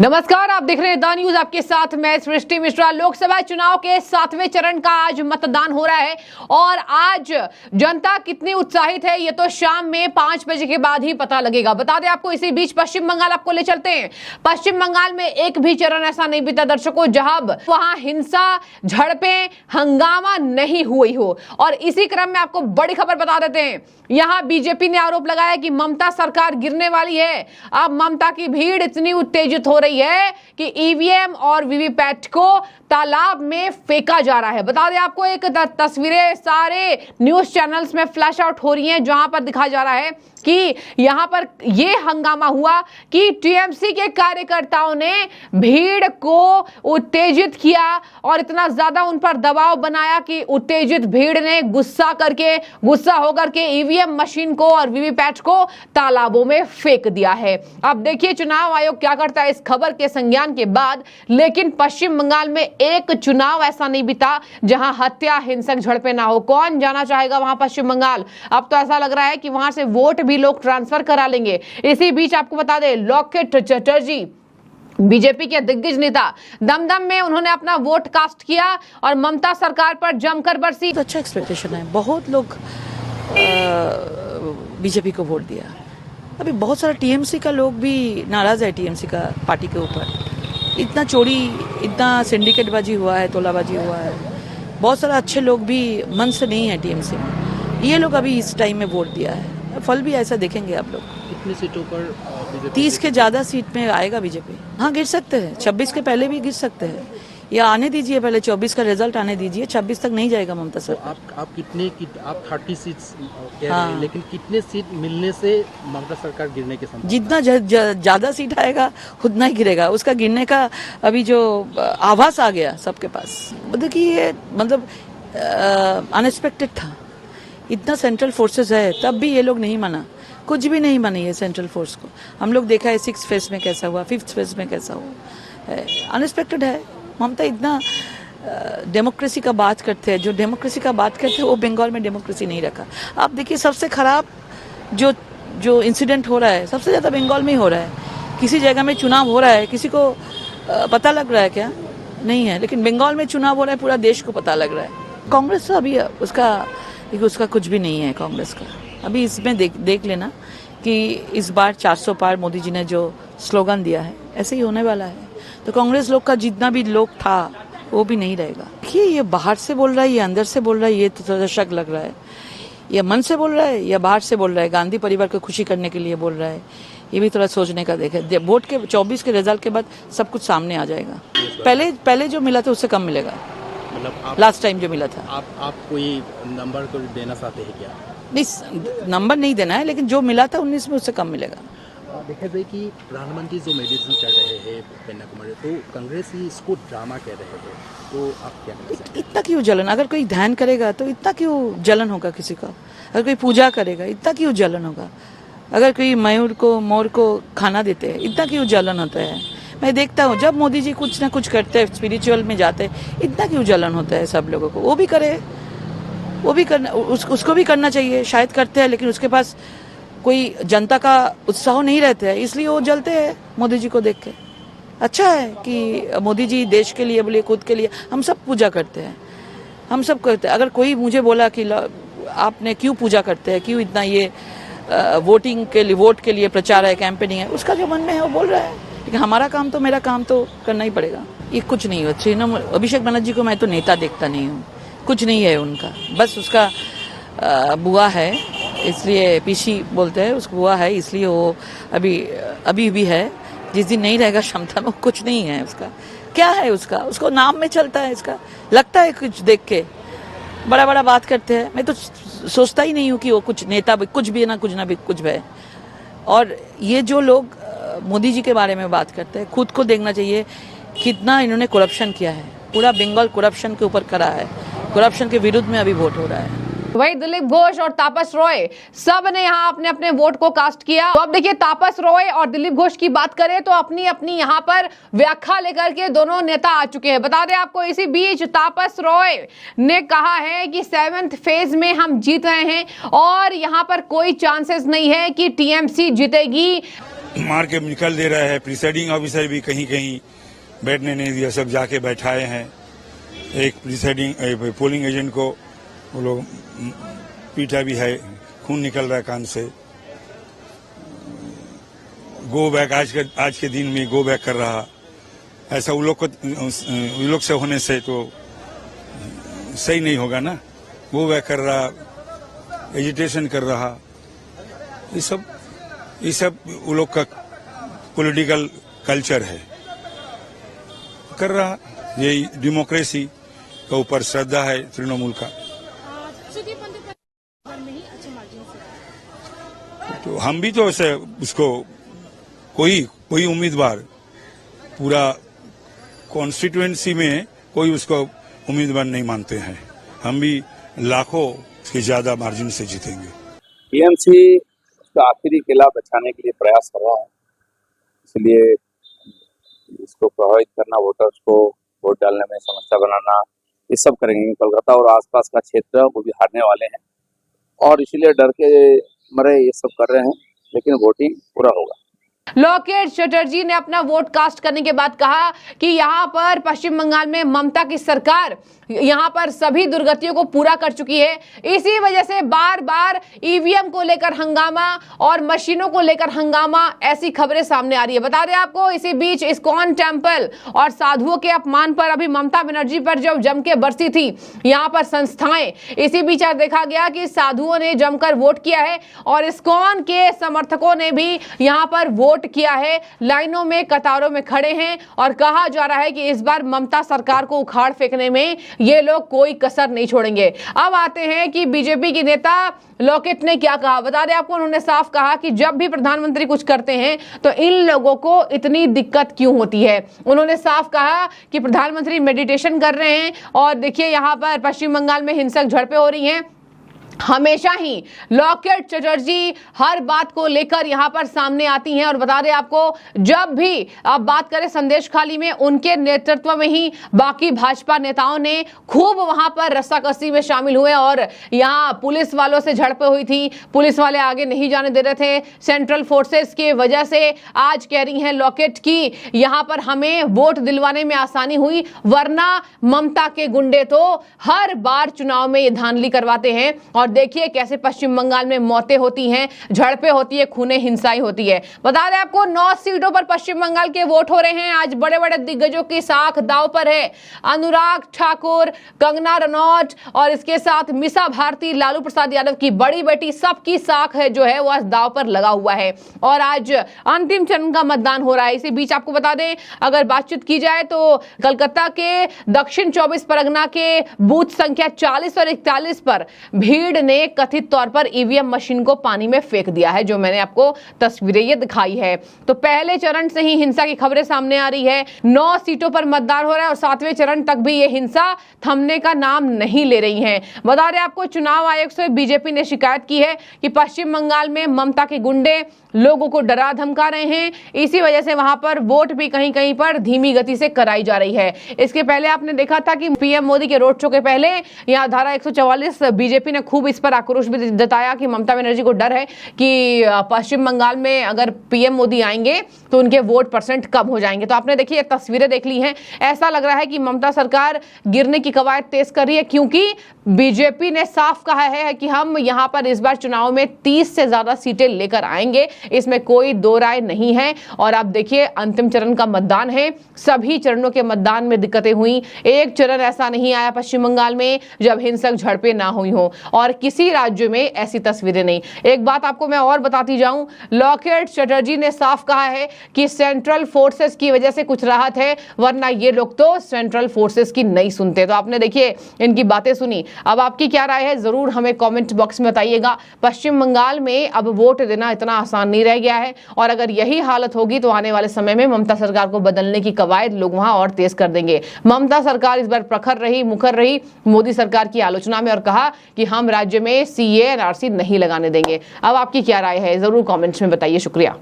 नमस्कार, आप देख रहे हैं द न्यूज। आपके साथ मैं सृष्टि मिश्रा। लोकसभा चुनाव के 7वें चरण का आज मतदान हो रहा है और आज जनता कितनी उत्साहित है ये तो शाम में 5 बजे के बाद ही पता लगेगा। बता दें आपको, इसी बीच पश्चिम बंगाल आपको ले चलते हैं। पश्चिम बंगाल में एक भी चरण ऐसा नहीं बीता दर्शकों जहां वहां हिंसा, झड़पें, हंगामा नहीं हुई हो। और इसी क्रम में आपको बड़ी खबर बता देते हैं, यहां बीजेपी ने आरोप लगाया कि ममता सरकार गिरने वाली है। अब ममता की भीड़ इतनी उत्तेजित हो रही है कि ईवीएम और वीवीपैट को तालाब में फेंका जा रहा है। बता दें आपको, एक तस्वीरें सारे न्यूज चैनल्स में फ्लैश आउट हो रही हैं जहां पर दिखाया जा रहा है कि यहां पर यह हंगामा हुआ कि टीएमसी के कार्यकर्ताओं ने भीड़ को उत्तेजित किया और इतना ज्यादा उन पर दबाव बनाया कि उत्तेजित भीड़ ने गुस्सा होकर के ईवीएम मशीन को और वीवीपैट को तालाबों में फेंक दिया है। अब देखिए चुनाव आयोग क्या करता है इस खबर के संज्ञान के बाद। लेकिन पश्चिम बंगाल में एक चुनाव ऐसा नहीं बीता जहां हत्या, हिंसक झड़पें ना हो। कौन जाना चाहेगा वहां पश्चिम बंगाल? अब तो ऐसा लग रहा है कि वहां से वोट भी लोग ट्रांसफर करा लेंगे। इसी बीच आपको बता दें, लोकेट चटर्जी बीजेपी के दिग्गज नेता, दमदम में उन्होंने अपना वोट कास्ट किया और ममता सरकार पर जमकर बरसी। तो अच्छा एक्सपेक्टेशन है, बहुत लोग बीजेपी को वोट दिया। अभी बहुत सारा टीएमसी का लोग भी नाराज है टीएमसी का पार्टी के ऊपर। इतना चोरी, इतना सिंडिकेटबाजी हुआ है, तोलाबाजी हुआ है। बहुत सारा अच्छे लोग भी मन से नहीं है टीएमसी में। ये लोग अभी इस टाइम में वोट दिया है। फल भी ऐसा देखेंगे आप लोग। कितनी सीटों पर? 30 के ज़्यादा सीट में आएगा बीजेपी। हाँ, गिर सकते हैं, 26 के पहले भी गिर सकते हैं, या आने दीजिए, पहले 24 का रिजल्ट आने दीजिए। 26 तक नहीं जाएगा ममता सर। तो आप 30 सीट कह रहे हैं, लेकिन कितने सीट मिलने से ममता सरकार गिरने के संभावना? जितना ज़्यादा सीट आएगा उतना ही गिरेगा। उसका गिरने का अभी जो आभास आ गया सबके पास, देखिए मतलब अनएक्सपेक्टेड था। इतना सेंट्रल फोर्सेस है तब भी ये लोग नहीं माना, कुछ भी नहीं माने ये सेंट्रल फोर्स को। हम लोग देखा है 6th फेज में कैसा हुआ, 5th फेज में कैसा हुआ। अनएक्सपेक्टेड है। ममता इतना डेमोक्रेसी का बात करते हैं, जो डेमोक्रेसी का बात करते हैं वो बंगाल में डेमोक्रेसी नहीं रखा। आप देखिए, सबसे खराब जो इंसिडेंट हो रहा है सबसे ज़्यादा बंगाल में ही हो रहा है। किसी जगह में चुनाव हो रहा है, किसी को पता लग रहा है क्या? नहीं है। लेकिन बंगाल में चुनाव हो रहा है, पूरा देश को पता लग रहा है। कांग्रेस तो अभी उसका कुछ भी नहीं है कांग्रेस का। अभी इसमें देख लेना कि इस बार 400 पार मोदी जी ने जो स्लोगन दिया है, ऐसे ही होने वाला है। तो कांग्रेस लोग का जितना भी लोग था वो भी नहीं रहेगा। देखिए, ये बाहर से बोल रहा है, ये अंदर से बोल रहा है, ये तो थोड़ा शक लग रहा है। ये मन से बोल रहा है या बाहर से बोल रहा है, गांधी परिवार को खुशी करने के लिए बोल रहा है, ये भी थोड़ा सोचने का देखे। वोट के 24 के रिजल्ट के बाद सब कुछ सामने आ जाएगा। पहले जो मिला था उससे कम मिलेगा। मतलब लास्ट टाइम जो मिला था। आप कोई नंबर को देना चाहते हैं क्या? नहीं, नंबर नहीं देना है, लेकिन जो मिला था 19 में उससे कम मिलेगा। देखा जाए कि प्रधानमंत्री जो मेडिसिन कर रहे हैं कन्याकुमारी, तो कांग्रेस ही इसको ड्रामा कह रहे हैं, तो आप क्या कहना चाहते हैं? इतना क्यों जलन? अगर कोई ध्यान करेगा तो इतना क्यों जलन होगा किसी का? अगर कोई पूजा करेगा इतना क्यों जलन होगा? अगर कोई मोर को खाना देते हैं इतना क्यों जलन होता है? मैं देखता हूँ जब मोदी जी कुछ ना कुछ करते हैं, स्पिरिचुअल में जाते हैं, इतना क्यों जलन होता है सब लोगों को? वो भी करे, वो भी करना, उसको भी करना चाहिए। शायद करते हैं, लेकिन उसके पास कोई जनता का उत्साह नहीं रहता है, इसलिए वो जलते हैं मोदी जी को देख के। अच्छा है कि मोदी जी देश के लिए बोले, खुद के लिए, हम सब पूजा करते हैं, हम सब करते हैं। अगर कोई मुझे बोला कि आपने क्यों पूजा करते हैं, क्यों इतना ये वोट के लिए प्रचार है, कैंपेनिंग है, उसका जो मन में है वो बोल रहा है। लेकिन हमारा काम तो, मेरा काम तो करना ही पड़ेगा। ये कुछ नहीं हो। अभिषेक बनर्जी को मैं तो नेता देखता नहीं हूँ, कुछ नहीं है उनका। बस उसका बुआ है, इसलिए पीसी बोलते हैं, उसको बुआ है इसलिए वो अभी भी है। जिस दिन नहीं रहेगा क्षमता में, कुछ नहीं है उसका। क्या है उसको नाम में चलता है। इसका लगता है कुछ देख के बड़ा बात करते हैं। मैं तो सोचता ही नहीं हूँ कि वो कुछ नेता कुछ भी ना कुछ है। और ये जो लोग मोदी जी के बारे में बात करते हैं, खुद को देखना चाहिए कितना इन्होंने करप्शन किया है। पूरा बंगाल करप्शन के ऊपर खड़ा है। करप्शन के विरुद्ध में अभी वोट हो रहा है। वही दिलीप घोष और तापस रॉय सब ने यहाँ अपने अपने वोट को कास्ट किया। तो अब देखिए, तापस रॉय और दिलीप घोष की बात करें तो अपनी अपनी यहाँ पर व्याख्या लेकर के दोनों नेता आ चुके हैं। बता दें आपको, इसी बीच तापस रॉय ने कहा है कि 7th फेज में हम जीत रहे हैं और यहाँ पर कोई चांसेस नहीं है कि टीएमसी जीतेगी। मार के निकल दे रहा है। प्रिसाइडिंग ऑफिसर भी कहीं कहीं बैठने नहीं दिया, सब जाके बैठाए हैं। एक प्रिसाइडिंग पोलिंग एजेंट को वो लोग पीटा भी है, खून निकल रहा है कान से। गो बैक आज के दिन में गो बैक कर रहा, ऐसा उन लोग से होने से तो सही नहीं होगा ना। गो बैक कर रहा, एजिटेशन कर रहा, ये सब उन लोग का पॉलिटिकल कल्चर है कर रहा। ये डेमोक्रेसी के ऊपर श्रद्धा है तृणमूल का। तो हम भी तो ऐसे उसको कोई उम्मीदवार पूरा कॉन्स्टिट्यूएंसी में कोई उसको उम्मीदवार नहीं मानते हैं। हम भी लाखों से ज्यादा मार्जिन से जीतेंगे। टीएमसी उसका आखिरी किला बचाने के लिए प्रयास कर रहा है, इसलिए इसको प्रभावित करना, वोटर्स को वोट डालने में समस्या बनाना, ये सब करेंगे। कोलकाता और आसपास का क्षेत्र वो भी हारने वाले हैं और इसीलिए डर के मरे ये सब कर रहे हैं, लेकिन वोटिंग पूरा होगा। लॉकेट चटर्जी ने अपना वोट कास्ट करने के बाद कहा कि यहां पर पश्चिम बंगाल में ममता की सरकार यहां पर सभी दुर्गतियों को पूरा कर चुकी है। इसी वजह से बार बार ईवीएम को लेकर हंगामा और मशीनों को लेकर हंगामा, ऐसी खबरें सामने आ रही है। बता दें आपको, इसी बीच इस्कॉन टेम्पल और साधुओं के अपमान पर अभी ममता बनर्जी पर जब जम के बरसी थी यहां पर संस्थाएं, इसी बीच आज देखा गया कि साधुओं ने जमकर वोट किया है और इस्कॉन के समर्थकों ने भी यहां पर वोट किया है। लाइनों में, कतारों में खड़े हैं और कहा जा रहा है कि इस बार ममता सरकार को उखाड़ फेंकने में ये लोग कोई कसर नहीं छोड़ेंगे। अब आते हैं कि बीजेपी की नेता लॉकेट ने क्या कहा। बता दें आपको, उन्होंने साफ कहा कि जब भी प्रधानमंत्री कुछ करते हैं तो इन लोगों को इतनी दिक्कत क्यों होती है। उन्होंने साफ कहा कि प्रधानमंत्री मेडिटेशन कर रहे हैं और देखिए यहां पर पश्चिम बंगाल में हिंसक झड़पें हो रही हैं। हमेशा ही लॉकेट चटर्जी हर बात को लेकर यहां पर सामने आती हैं और बता दें आपको, जब भी आप बात करें संदेश खाली में, उनके नेतृत्व में ही बाकी भाजपा नेताओं ने खूब वहां पर रस्साकसी में शामिल हुए और यहां पुलिस वालों से झड़पें हुई थी। पुलिस वाले आगे नहीं जाने दे रहे थे सेंट्रल फोर्सेस की वजह से। आज कह रही हैं लॉकेट की यहां पर हमें वोट दिलवाने में आसानी हुई, वरना ममता के गुंडे तो हर बार चुनाव में ये धांधली करवाते हैं। और देखिए कैसे पश्चिम बंगाल में मौतें होती हैं, झड़पें होती है, खूने हिंसाई होती है। बता दें आपको, 9 सीटों पर पश्चिम बंगाल के वोट हो रहे हैं। आज बड़े बड़े दिग्गजों की साख दांव पर है। अनुराग ठाकुर, कंगना रनौत और इसके साथ मीसा भारती, लालू प्रसाद यादव की बड़ी बेटी, सबकी साख है जो है वो आज दांव पर लगा हुआ है और आज अंतिम चरण का मतदान हो रहा है। इसी बीच आपको बता दें, अगर बातचीत की जाए तो कलकत्ता के दक्षिण 24 परगना के बूथ संख्या 40 और 41 पर भीड़ ने कथित तौर पर ईवीएम मशीन को पानी में फेंक दिया है, जो मैंने आपको तस्वीरें ये दिखाई है। तो पहले चरण से ही हिंसा की खबरें सामने आ रही है। 9 सीटों पर मतदान हो रहा है और 7वें चरण तक भी ये हिंसा थमने का नाम नहीं ले रही है। बता रहे आपको, चुनाव आयोग से बीजेपी ने शिकायत की है कि पश्चिम बंगाल में ममता के गुंडे लोगों को डरा धमका रहे हैं। इसी वजह से वहां पर वोट भी कहीं कहीं पर धीमी गति से कराई जा रही है। इसके पहले आपने देखा था कि पीएम मोदी के रोड शो के पहले यहां धारा 144 बीजेपी ने खूब इस पर आक्रोश भी जताया कि ममता बनर्जी को डर है कि पश्चिम बंगाल में अगर पीएम मोदी आएंगे तो उनके वोट परसेंट कम हो जाएंगे। तो आपने देखिए तस्वीरें देख ली हैं। ऐसा लग रहा है कि ममता सरकार गिरने की कवायद तेज कर रही है, क्योंकि बीजेपी ने साफ कहा है कि हम यहां पर इस बार चुनाव में 30 से ज्यादा सीटें लेकर आएंगे, इसमें कोई दो राय नहीं है। और आप देखिए अंतिम चरण का मतदान है, सभी चरणों के मतदान में दिक्कतें हुई। एक चरण ऐसा नहीं आया पश्चिम बंगाल में जब हिंसक झड़पें ना हुई हो और किसी राज्य में ऐसी तस्वीरें नहीं। एक बात आपको मैं और बताती जाऊं, लॉकेट चटर्जी ने साफ कहा है कि सेंट्रल फोर्सेस की वजह से कुछ राहत है, वरना ये लोग तो सेंट्रल फोर्सेस की नहीं सुनते। तो आपने देखिए इनकी बातें सुनी। अब आपकी क्या राय है जरूर हमें कमेंट बॉक्स में बताइएगा। पश्चिम बंगाल में अब वोट देना इतना आसान नहीं रह गया है और अगर यही हालत होगी तो आने वाले समय में ममता सरकार को बदलने की कवायद लोग वहां और तेज कर देंगे। ममता सरकार इस बार प्रखर रही, मुखर रही मोदी सरकार की आलोचना में और कहा कि हम राज्य में सीए एनआरसी नहीं लगाने देंगे। अब आपकी क्या राय है जरूर कमेंट्स में बताइए। शुक्रिया।